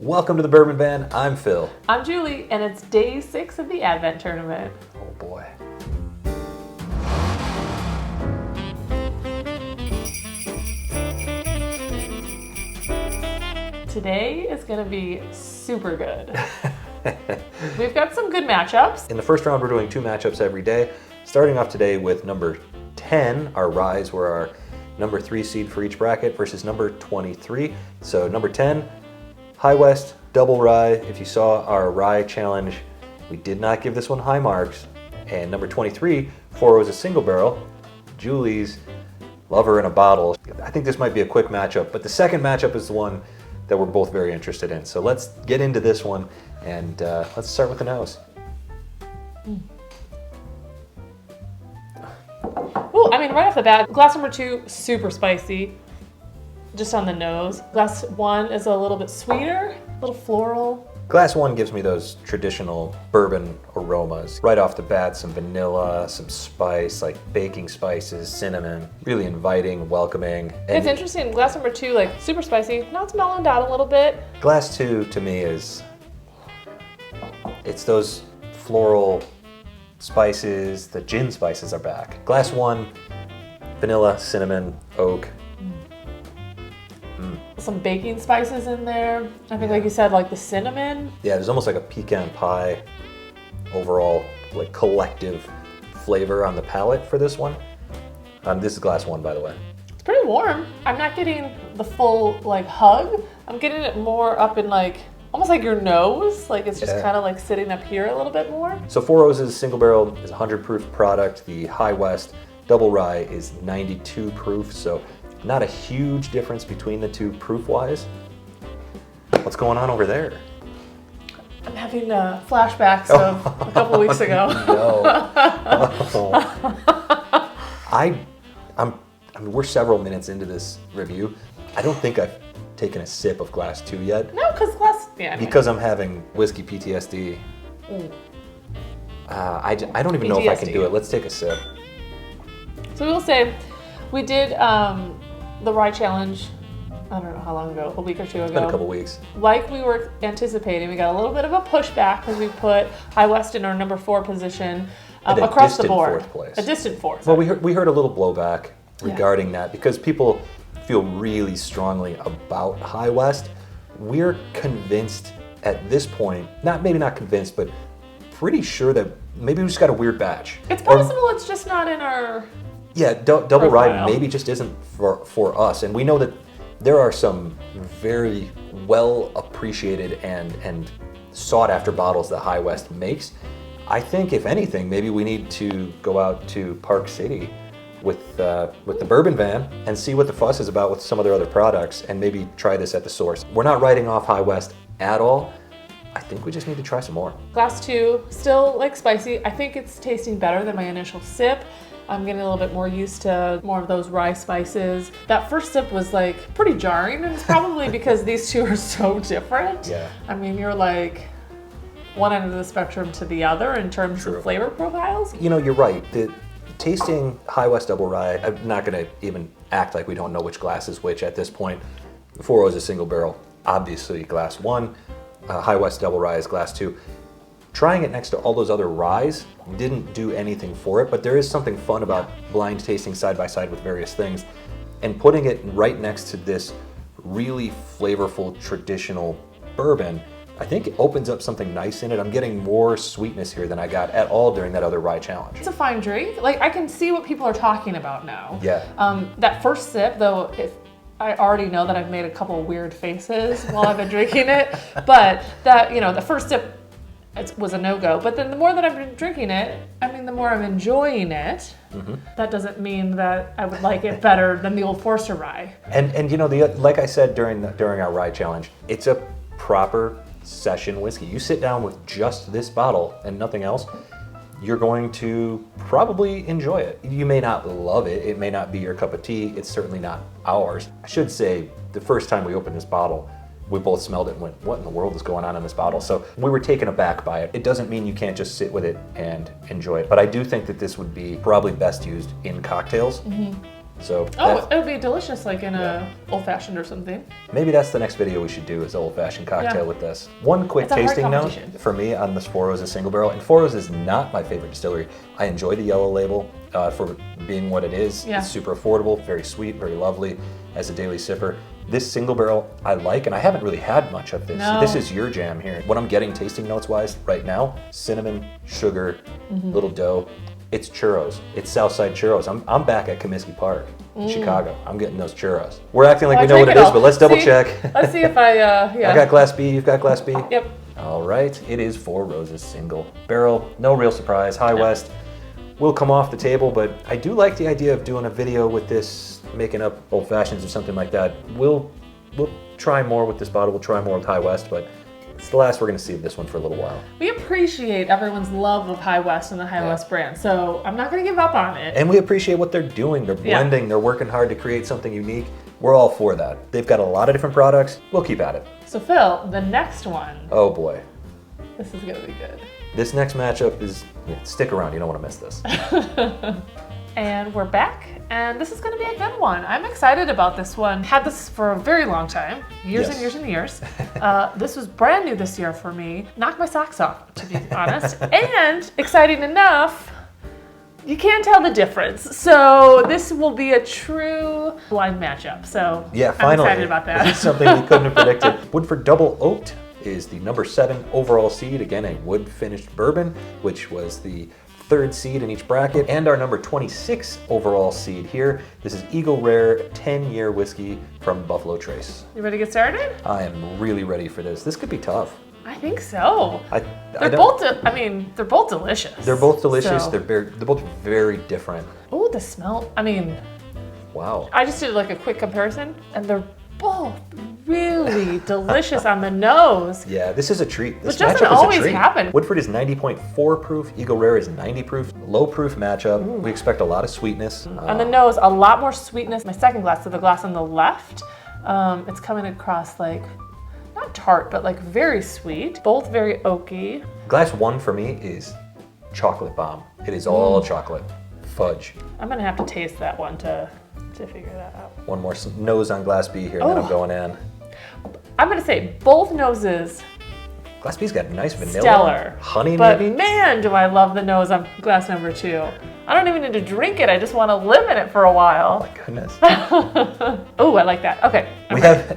Welcome to the Bourbon Van. I'm Phil. I'm Julie, and it's day 6 of the Advent tournament. Oh boy. Today is going to be super good. We've got some good matchups. In the first round, we're doing 2 matchups every day. Starting off today with number 10, our ryes were our number 3 seed for each bracket versus number 23. So number 10, High West Double Rye. If you saw our rye challenge, we did not give this one high marks. And number 23, Four Roses Single Barrel, Julie's Lover in a Bottle. I think this might be a quick matchup, but the second matchup is the one that we're both very interested in. So let's get into this one, and let's start with the nose. Ooh, I mean, right off the bat, glass number 2, super spicy, just on the nose. Glass 1 is a little bit sweeter, a little floral. Glass 1 gives me those traditional bourbon aromas. Right off the bat, some vanilla, some spice, like baking spices, cinnamon. Really inviting, welcoming. And it's interesting, glass number 2, like super spicy. Now it's mellowed out a little bit. Glass 2 to me it's those floral spices, the gin spices are back. Glass 1, vanilla, cinnamon, oak. Some baking spices in there. I think, like you said, like the cinnamon. Yeah, there's almost like a pecan pie overall, like collective flavor on the palate for this one. This is glass 1, by the way. It's pretty warm. I'm not getting the full like hug. I'm getting it more up in like, almost like your nose. Like it's just kind of like sitting up here a little bit more. So Four Roses Single Barrel is a 100 proof product. The High West Double Rye is 92 proof. So not a huge difference between the two proof-wise. What's going on over there? I'm having flashbacks of a couple weeks ago. No. I mean, we're several minutes into this review. I don't think I've taken a sip of glass 2 yet. No, because anyway. Because I'm having whiskey PTSD. I don't even know if I can do it. Let's take a sip. So we will say, we did the rye challenge, I don't know how long ago, a week or 2 ago. It's been a couple weeks. Like we were anticipating, we got a little bit of a pushback because we put High West in our number 4 position across the board. Fourth place. A distant fourth. Well, we heard a little blowback regarding that because people feel really strongly about High West. We're convinced at this point, maybe not convinced, but pretty sure that maybe we just got a weird batch. It's possible it's just not in our... Yeah, double rye maybe just isn't for us. And we know that there are some very well appreciated and sought after bottles that High West makes. I think if anything, maybe we need to go out to Park City with the Bourbon Van and see what the fuss is about with some of their other products and maybe try this at the source. We're not writing off High West at all. I think we just need to try some more. Glass 2, still like spicy. I think it's tasting better than my initial sip. I'm getting a little bit more used to more of those rye spices. That first sip was like pretty jarring, and it's probably because these two are so different. Yeah. I mean, you're like one end of the spectrum to the other in terms of flavor profiles. You know, you're right. Tasting High West Double Rye, I'm not gonna even act like we don't know which glass is which at this point. The Four Roses Single Barrel, obviously glass 1. High West Double Rye is glass 2. Trying it next to all those other ryes didn't do anything for it, but there is something fun about blind tasting side by side with various things. And putting it right next to this really flavorful traditional bourbon, I think it opens up something nice in it. I'm getting more sweetness here than I got at all during that other rye challenge. It's a fine drink. Like, I can see what people are talking about now. Yeah. That first sip, though, I already know that I've made a couple of weird faces while I've been drinking it, but that, the first sip, it was a no-go. But then the more that I've been drinking it, I mean, the more I'm enjoying it. Mm-hmm. That doesn't mean that I would like it better than the Old Forester rye. And like I said during our rye challenge, it's a proper session whiskey. You sit down with just this bottle and nothing else, you're going to probably enjoy it. You may not love it. It may not be your cup of tea. It's certainly not ours. I should say, the first time we opened this bottle, we both smelled it and went, what in the world is going on in this bottle? So we were taken aback by it. It doesn't mean you can't just sit with it and enjoy it. But I do think that this would be probably best used in cocktails. Mm-hmm. So Oh, it would be delicious, like in a old fashioned or something. maybe that's the next video we should do, is old fashioned cocktail with this. One quick It's a hard tasting note competition. for me on this Four Roses single barrel, and Four Roses is not my favorite distillery. I enjoy the yellow label for being what it is. Yeah. It's super affordable, very sweet, very lovely as a daily sipper. This single barrel I like, and I haven't really had much of this. No. This is your jam here. What I'm getting tasting notes wise right now, cinnamon, sugar, little dough. It's churros. It's Southside churros. I'm back at Comiskey Park in Chicago. I'm getting those churros. We're acting like we know what it is, but let's double check. Let's see if yeah. I got glass B, you've got glass B? Yep. All right, it is Four Roses single barrel. No real surprise. High West will come off the table, but I do like the idea of doing a video with this, making up old fashions or something like that. We'll try more with this bottle. We'll try more with High West, but it's the last we're going to see of this one for a little while. We appreciate everyone's love of High West and the High West brand, so I'm not going to give up on it. And we appreciate what they're doing. They're blending. They're working hard to create something unique. We're all for that. They've got a lot of different products. We'll keep at it. So Phil, the next one, Oh boy. this is going to be good. This next matchup is, stick around. You don't want to miss this. And we're back, and this is going to be a good one. I'm excited about this one. Had this for a very long time, years and years and years. This was brand new this year for me. Knocked my socks off, to be honest. And exciting enough, you can't tell the difference. So this will be a true blind matchup. So Yeah, I'm finally. excited about that. This is something we couldn't have predicted. Woodford Double Oaked is the number 7 overall seed. Again, a wood finished bourbon, which was the 3rd seed in each bracket, and our number 26 overall seed here. This is Eagle Rare 10-year whiskey from Buffalo Trace. You ready to get started? I am really ready for this. This could be tough. I think so. They're They're both delicious. They're both delicious. So. They're both very different. Oh, the smell. I mean, Wow. I just did like a quick comparison, and they're both really delicious on the nose. Yeah, this is a treat. This Which doesn't matchup is always a treat. happen. Woodford is 90.4 proof. Eagle Rare is 90 proof. Low proof matchup. We expect a lot of sweetness. On the nose, a lot more sweetness. My second glass, so the glass on the left, it's coming across like, not tart, but like very sweet. Both very oaky. Glass 1 for me is chocolate bomb. It is all chocolate. Fudge. I'm gonna have to taste that one to figure that out. One more nose on glass B here, and then I'm going in. I'm gonna say both noses Glass B's got nice vanilla. stellar. Honey, But maybe? man, do I love the nose on glass number 2. I don't even need to drink it. I just want to live in it for a while. Goodness. Oh, I like that. Okay.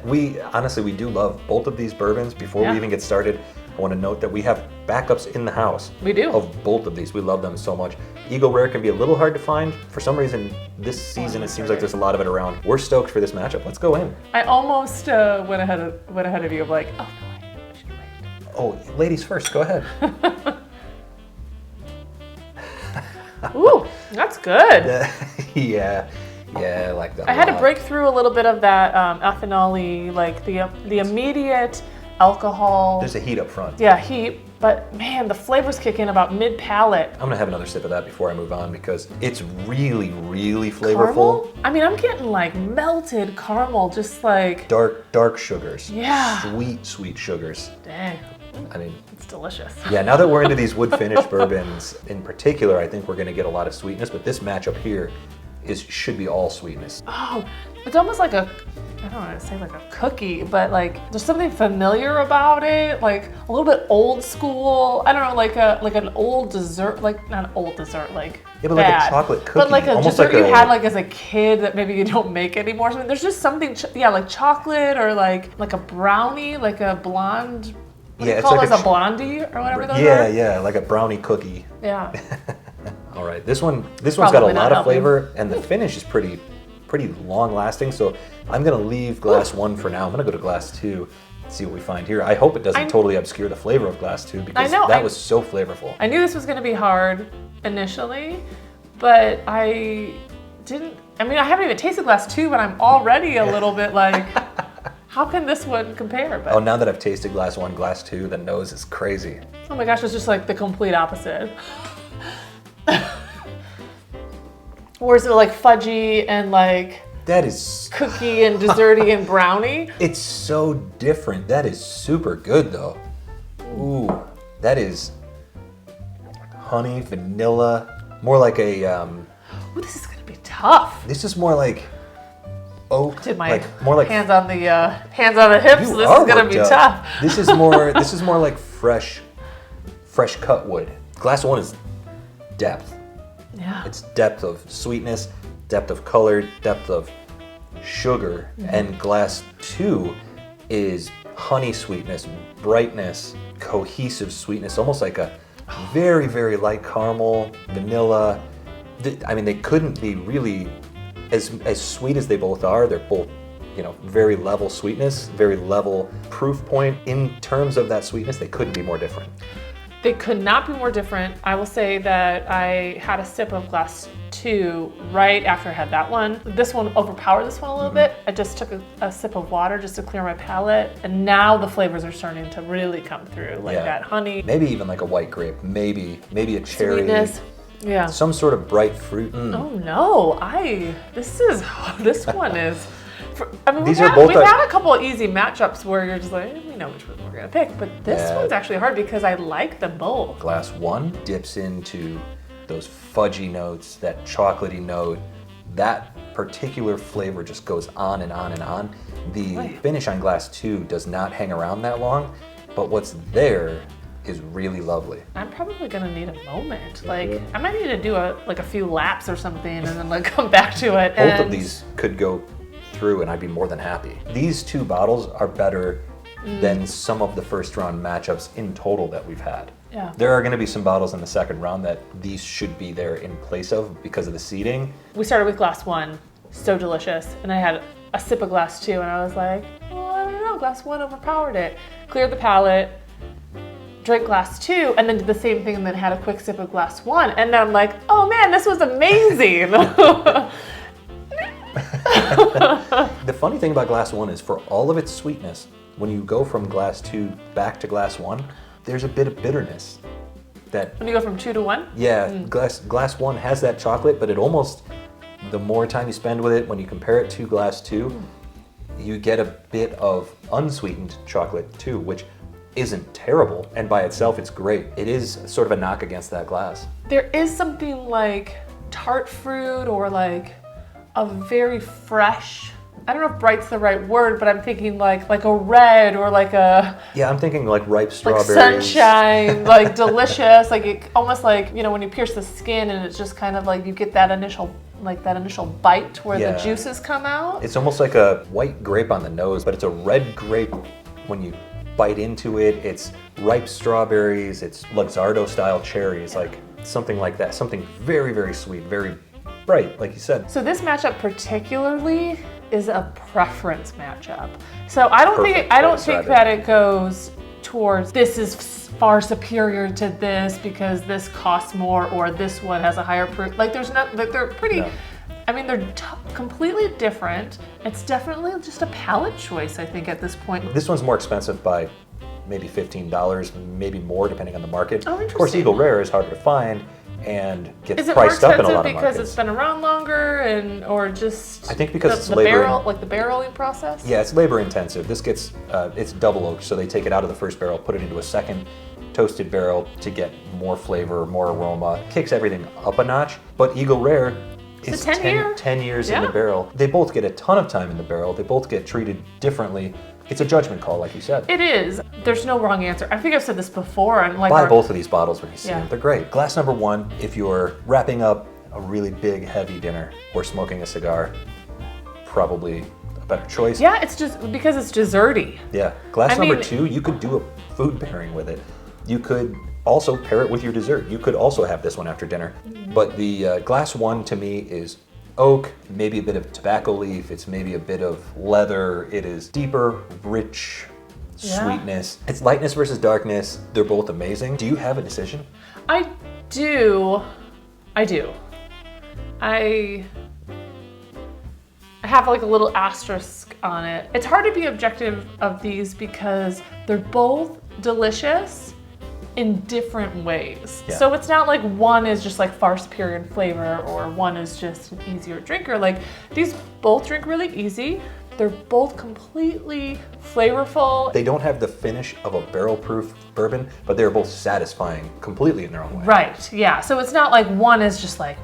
We honestly, we do love both of these bourbons. Before we even get started, I want to note that we have backups in the house. We do. Of both of these. We love them so much. Eagle Rare can be a little hard to find. For some reason, this season, it seems like there's a lot of it around. We're stoked for this matchup. Let's go in. I almost went ahead of you of like, oh no, I should wait. Oh, ladies first, go ahead. Ooh, that's good. yeah, I like that. I had to break through a little bit of that ethanol-y, like the immediate alcohol. There's a heat up front. Yeah, heat. But man, the flavors kick in about mid-palate. I'm gonna have another sip of that before I move on because it's really, really flavorful. Caramel? I mean, I'm getting like melted caramel, just like, Dark sugars. Yeah. Sweet sugars. dang, I mean, it's delicious. yeah, now that we're into these wood finished bourbons in particular, I think we're gonna get a lot of sweetness, but this matchup here should be all sweetness. Oh, it's almost like I don't want to say like a cookie, but like there's something familiar about it, like a little bit old school. I don't know, like an old dessert, like not an old dessert, like Yeah, but like bad, a chocolate cookie. but like a almost dessert like you had like as a kid that maybe you don't make anymore. So there's just something, like chocolate or like a brownie, like a blonde. What do you it's call like those, a blondie or whatever those are? Yeah, like a brownie cookie. Yeah. All right, this one's got a Probably not lot of helping. flavor, and the finish is pretty long lasting. So I'm gonna leave glass 1 for now. I'm gonna go to glass 2, see what we find here. I hope it doesn't totally obscure the flavor of glass 2 because that was so flavorful. I knew this was going to be hard initially, but I haven't even tasted glass 2, but I'm already a little bit like, how can this one compare? But Oh, now that I've tasted glass 1, glass 2, the nose is crazy. oh my gosh, it's just like the complete opposite. Whereas they're like fudgy and like That is, cookie and desserty and brownie. it's so different. That is super good though. Ooh, that is honey, vanilla, more like a Ooh, this is gonna be tough. This is more like oak. Did my more like hands on the hips? You This are is gonna worked be up. tough. This is more like fresh cut wood. Glass 1 is depth. Yeah. It's depth of sweetness, depth of color, depth of sugar, and glass 2 is honey sweetness, brightness, cohesive sweetness, almost like a very, very light caramel, vanilla. I mean, they couldn't be really as sweet as they both are. They're both, very level sweetness, very level proof point. In terms of that sweetness, they couldn't be more different. They could not be more different. I will say that I had a sip of glass 2 right after I had that one. This one overpowered this one a little bit. I just took a sip of water just to clear my palate, and now the flavors are starting to really come through, like that honey. Maybe even like a white grape, maybe a cherry. Sweetness. Yeah. Some sort of bright fruit. Oh no, this one is. We've are had a couple of easy matchups where you're just like, we know which one we're gonna pick, but this Yeah. one's actually hard because I like them both. Glass 1 dips into those fudgy notes, that chocolatey note. That particular flavor just goes on and on and on. The finish on glass 2 does not hang around that long, but what's there is really lovely. I'm probably gonna need a moment. Like I might need to do a few laps or something and then come back to it. Both of these could go through and I'd be more than happy. These 2 bottles are better than some of the first round matchups in total that we've had. Yeah. There are going to be some bottles in the second round that these should be there in place of because of the seeding. We started with glass 1, so delicious, and I had a sip of glass 2 and I was like, oh, I don't know, glass 1 overpowered it. Cleared the palate, drank glass 2, and then did the same thing and then had a quick sip of glass 1, and then I'm like, oh man, this was amazing. The funny thing about glass 1 is for all of its sweetness, when you go from glass 2 back to glass 1, there's a bit of bitterness. That When you go from 2 to 1? glass 1 has that chocolate, but it almost, the more time you spend with it, when you compare it to glass 2, you get a bit of unsweetened chocolate too, which isn't terrible, and by itself it's great. It is sort of a knock against that glass. There is something like tart fruit or like a very fresh, I don't know if bright's the right word, but I'm thinking like a red or like a Yeah, I'm thinking like ripe strawberries. like sunshine, like delicious, like it, almost like when you pierce the skin and it's just kind of like you get that initial bite where the juices come out. It's almost like a white grape on the nose, but it's a red grape when you bite into it. It's ripe strawberries, it's Luxardo style cherries, like something like that. Something very, very sweet, very bright, like you said. So this matchup particularly is a preference matchup. So I don't think that it goes towards this is far superior to this because this costs more or this one has a higher proof. Like there's not, like they're pretty. No. I mean, they're completely different. It's definitely just a palate choice, I think, at this point. This one's more expensive by maybe $15, maybe more depending on the market. Oh, of course, Eagle Rare is harder to find and gets Is it priced more up in a lot of expensive markets. because it's been around longer or just I think because it's the labor barrel, like the barreling process? Yeah, it's labor intensive. This gets it's double oaked, so they take it out of the first barrel, put it into a second toasted barrel to get more flavor, more aroma. Kicks everything up a notch. But Eagle Rare is 10 years in the barrel. They both get a ton of time in the barrel. They both get treated differently. It's a judgment call, like you said. It is. There's no wrong answer. I think I've said this before. I'm like, buy both of these bottles when you see Yeah. them. They're great. Glass number 1, if you're wrapping up a really big, heavy dinner or smoking a cigar, probably a better choice. Yeah, it's just because it's desserty. Yeah. Glass number 2, you could do a food pairing with it. You could also pair it with your dessert. You could also have this one after dinner. But the glass 1 to me is oak, maybe a bit of tobacco leaf, it's maybe a bit of leather. It is deeper, rich sweetness. It's lightness versus darkness. They're both amazing. Do you have a decision? I do. I have like a little asterisk on it. It's hard to be objective of these because they're both delicious in different ways. Yeah. So it's not like one is just like far superior in flavor or one is just an easier drinker. Like these both drink really easy. They're both completely flavorful. They don't have the finish of a barrel-proof bourbon, but they're both satisfying completely in their own way. Right, yeah. So it's not like one is just like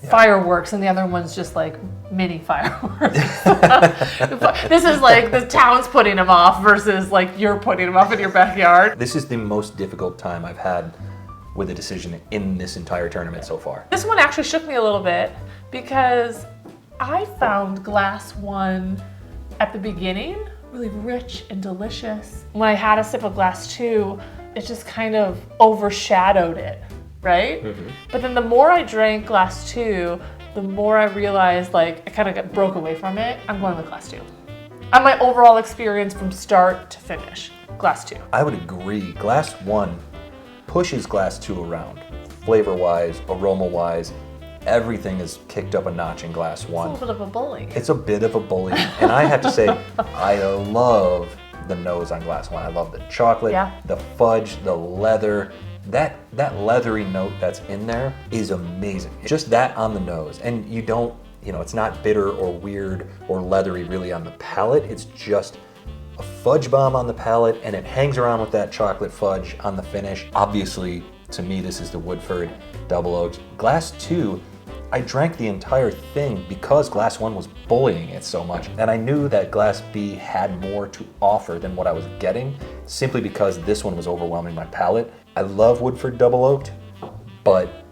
fireworks, and the other one's just like mini fireworks. This is like the town's putting them off versus like you're putting them off in your backyard. This is the most difficult time I've had with a decision in this entire tournament so far. This one actually shook me a little bit because I found glass one at the beginning really rich and delicious. When I had a sip of glass two, it just kind of overshadowed it, right? But then the more I drank glass two, the more I realized like I kind of broke away from it. I'm going with glass two. On my overall experience from start to finish, glass two. I would agree. Glass one pushes glass two around. Flavor-wise, aroma-wise, everything is kicked up a notch in glass one. It's a little bit of a bully. It's a bit of a bully. And I have to say, I love the nose on glass one. I love the chocolate, the fudge, the leather. That leathery note that's in there is amazing. Just that on the nose. And you don't, it's not bitter or weird or leathery really on the palate. It's just a fudge bomb on the palate, and it hangs around with that chocolate fudge on the finish. Obviously, to me, this is the Woodford Double Oaked. Glass two, I drank the entire thing because glass one was bullying it so much. And I knew that glass B had more to offer than what I was getting, simply because this one was overwhelming my palate. I love Woodford Double Oaked, but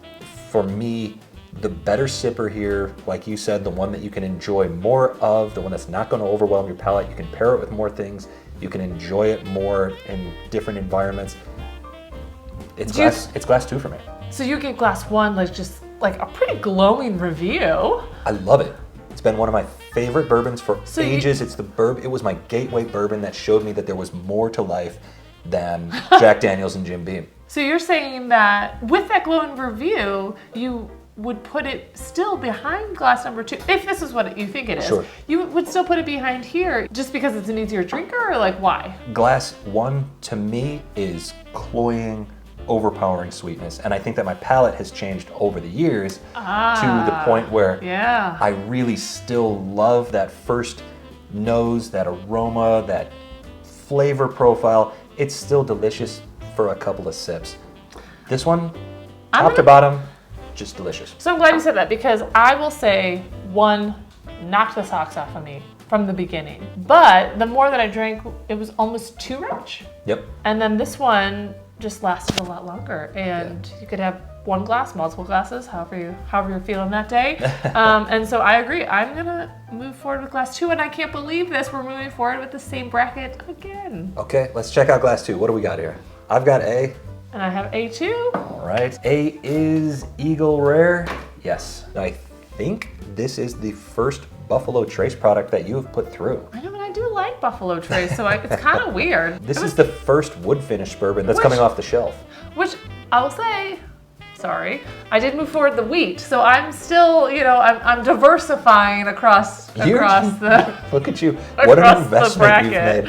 for me, the better sipper here, like you said, the one that you can enjoy more of, the one that's not going to overwhelm your palate, you can pair it with more things, you can enjoy it more in different environments. It's glass two for me. So you give glass one just like a pretty glowing review. I love it. It's been one of my favorite bourbons for ages. It was my gateway bourbon that showed me that there was more to life than Jack Daniels and Jim Beam. So you're saying that with that glowing review, you would put it still behind glass number two, if this is what you think it is. Sure. You would still put it behind here just because it's an easier drinker, or like why? Glass one to me is cloying, overpowering sweetness, and I think that my palate has changed over the years to the point where I really still love that first nose, that aroma, that flavor profile. It's still delicious for a couple of sips. This one, top to bottom, just delicious. So I'm glad you said that, because I will say one knocked the socks off of me from the beginning. But the more that I drank, it was almost too rich. Yep. And then this one just lasted a lot longer, and you could have one glass, multiple glasses, however you're feeling that day. And so I agree. I'm gonna move forward with glass two, and I can't believe this. We're moving forward with the same bracket again. Okay, let's check out glass two. What do we got here? I've got A. And I have A2. All right. A is Eagle Rare. Yes. I think this is the first Buffalo Trace product that you have put through. I know, but I do like Buffalo Trace, so it's kind of weird. This is the first wood finish bourbon that's coming off the shelf. Which I will say, sorry, I did move forward the wheat, so I'm still, I'm diversifying across the. Look at you! What an investment you've made.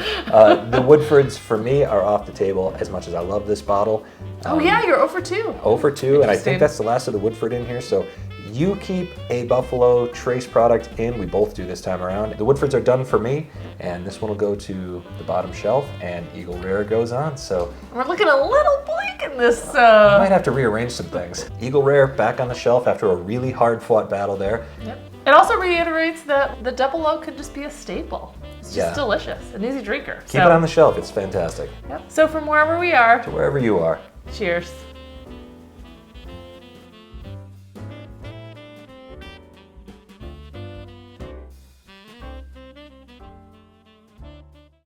The Woodfords for me are off the table. As much as I love this bottle. Oh yeah, you're 0 for 2. 0 for 2, and I think that's the last of the Woodford in here. So you keep a Buffalo Trace product in. We both do this time around. The Woodfords are done for me, and this one will go to the bottom shelf, and Eagle Rare goes on. So we're looking a little bleak in this. Might have to rearrange some things. Eagle Rare back on the shelf after a really hard-fought battle there. Yep. It also reiterates that the Double Oak could just be a staple. It's just delicious, an easy drinker. Keep it on the shelf. It's fantastic. Yep. So from wherever we are to wherever you are. Cheers.